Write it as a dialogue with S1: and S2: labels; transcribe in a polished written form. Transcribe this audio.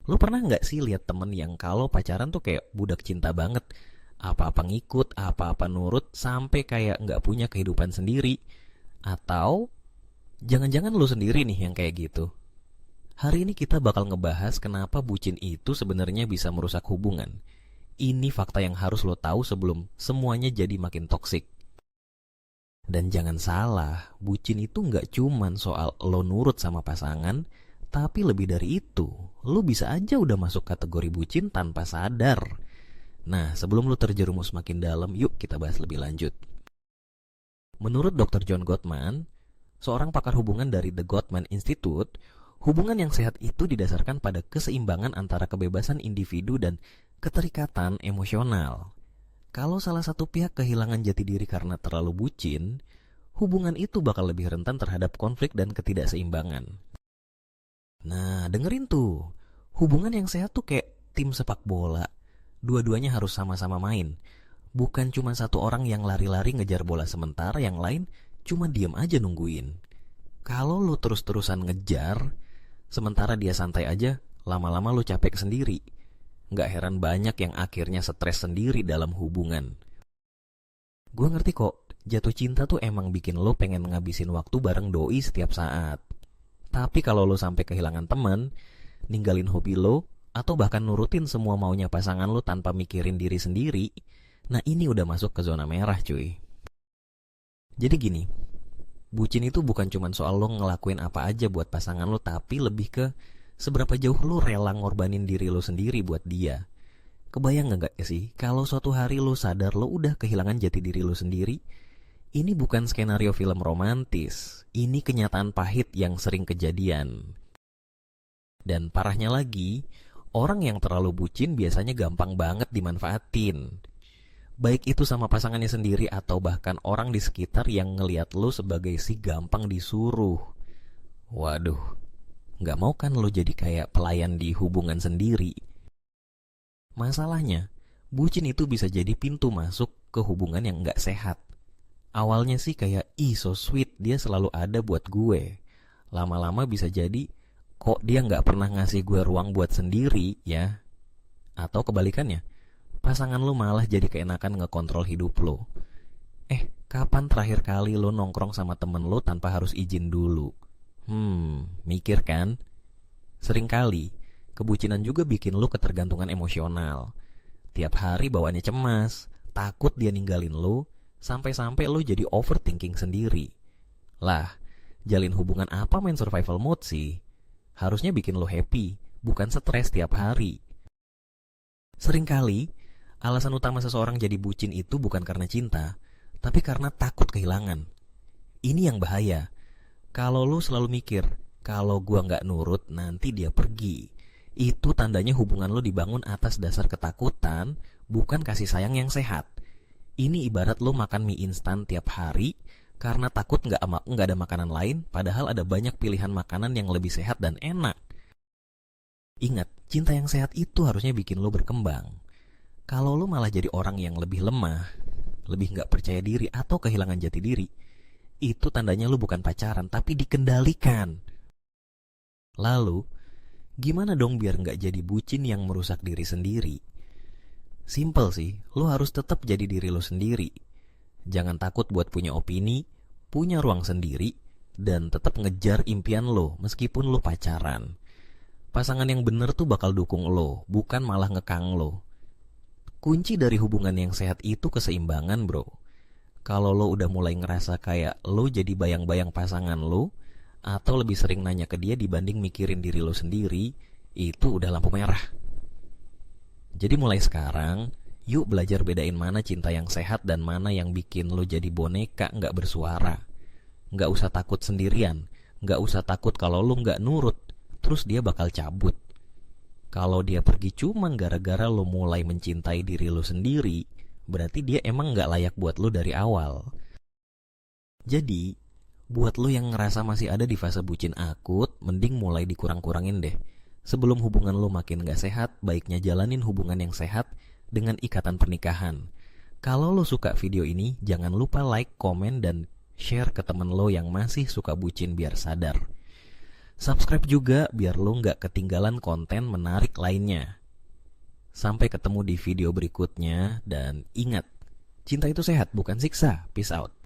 S1: Lu pernah nggak sih lihat temen yang kalau pacaran tuh kayak budak cinta banget? Apa-apa ngikut, apa-apa nurut, sampai kayak nggak punya kehidupan sendiri. Atau jangan-jangan lu sendiri nih yang kayak gitu? Hari ini kita bakal ngebahas kenapa bucin itu sebenarnya bisa merusak hubungan. Ini fakta yang harus lo tahu sebelum semuanya jadi makin toksik. Dan jangan salah, bucin itu nggak cuman soal lo nurut sama pasangan, tapi lebih dari itu, lo bisa aja udah masuk kategori bucin tanpa sadar. Nah, sebelum lo terjerumus makin dalam, yuk kita bahas lebih lanjut. Menurut Dr. John Gottman, seorang pakar hubungan dari The Gottman Institute, hubungan yang sehat itu didasarkan pada keseimbangan antara kebebasan individu dan keterikatan emosional. Kalau salah satu pihak kehilangan jati diri karena terlalu bucin, hubungan itu bakal lebih rentan terhadap konflik dan ketidakseimbangan. Nah, dengerin tuh. Hubungan yang sehat tuh kayak tim sepak bola. Dua-duanya harus sama-sama main. Bukan cuma satu orang yang lari-lari ngejar bola sementara yang lain cuma diem aja nungguin. Kalau lo terus-terusan ngejar, sementara dia santai aja, lama-lama lo capek sendiri. Nggak heran banyak yang akhirnya stres sendiri dalam hubungan. Gue ngerti kok, jatuh cinta tuh emang bikin lo pengen ngabisin waktu bareng doi setiap saat. Tapi kalau lo sampai kehilangan teman, ninggalin hobi lo, atau bahkan nurutin semua maunya pasangan lo tanpa mikirin diri sendiri, nah ini udah masuk ke zona merah cuy. Jadi gini, bucin itu bukan cuma soal lo ngelakuin apa aja buat pasangan lo, tapi lebih ke seberapa jauh lo rela ngorbanin diri lo sendiri buat dia. Kebayang gak sih kalau suatu hari lo sadar lo udah kehilangan jati diri lo sendiri? Ini bukan skenario film romantis. Ini kenyataan pahit yang sering kejadian. Dan parahnya lagi, orang yang terlalu bucin biasanya gampang banget dimanfaatin. Baik itu sama pasangannya sendiri atau bahkan orang di sekitar yang ngelihat lo sebagai si gampang disuruh. Waduh, gak mau kan lo jadi kayak pelayan di hubungan sendiri. Masalahnya, bucin itu bisa jadi pintu masuk ke hubungan yang gak sehat. Awalnya sih kayak, so sweet, dia selalu ada buat gue. Lama-lama bisa jadi, kok dia gak pernah ngasih gue ruang buat sendiri ya. Atau kebalikannya, pasangan lo malah jadi keenakan ngekontrol hidup lo. Kapan terakhir kali lo nongkrong sama temen lo tanpa harus izin dulu? Mikir kan? Seringkali, kebucinan juga bikin lo ketergantungan emosional. Tiap hari bawaannya cemas, takut dia ninggalin lo, sampai-sampai lo jadi overthinking sendiri. Lah, jalin hubungan apa main survival mode sih? Harusnya bikin lo happy, bukan stres tiap hari. Seringkali, alasan utama seseorang jadi bucin itu bukan karena cinta, tapi karena takut kehilangan. Ini yang bahaya. Kalau lo selalu mikir, kalau gua gak nurut, nanti dia pergi. Itu tandanya hubungan lo dibangun atas dasar ketakutan, bukan kasih sayang yang sehat. Ini ibarat lo makan mie instan tiap hari karena takut gak ada makanan lain, padahal ada banyak pilihan makanan yang lebih sehat dan enak. Ingat, cinta yang sehat itu harusnya bikin lo berkembang. Kalau lo malah jadi orang yang lebih lemah, lebih gak percaya diri atau kehilangan jati diri, itu tandanya lo bukan pacaran tapi dikendalikan. Lalu, gimana dong biar gak jadi bucin yang merusak diri sendiri? Simple sih, lo harus tetap jadi diri lo sendiri. Jangan takut buat punya opini, punya ruang sendiri, dan tetap ngejar impian lo meskipun lo pacaran. Pasangan yang bener tuh bakal dukung lo, bukan malah ngekang lo. Kunci dari hubungan yang sehat itu keseimbangan bro. Kalau lo udah mulai ngerasa kayak lo jadi bayang-bayang pasangan lo, atau lebih sering nanya ke dia dibanding mikirin diri lo sendiri, itu udah lampu merah. Jadi mulai sekarang, yuk belajar bedain mana cinta yang sehat dan mana yang bikin lo jadi boneka gak bersuara. Gak usah takut sendirian, gak usah takut kalau lo gak nurut, terus dia bakal cabut. Kalau dia pergi cuma gara-gara lo mulai mencintai diri lo sendiri, berarti dia emang gak layak buat lo dari awal. Jadi, buat lo yang ngerasa masih ada di fase bucin akut, mending mulai dikurang-kurangin deh. Sebelum hubungan lo makin gak sehat, baiknya jalanin hubungan yang sehat dengan ikatan pernikahan. Kalau lo suka video ini, jangan lupa like, komen, dan share ke temen lo yang masih suka bucin biar sadar. Subscribe juga biar lo nggak ketinggalan konten menarik lainnya. Sampai ketemu di video berikutnya dan ingat, cinta itu sehat bukan siksa. Peace out.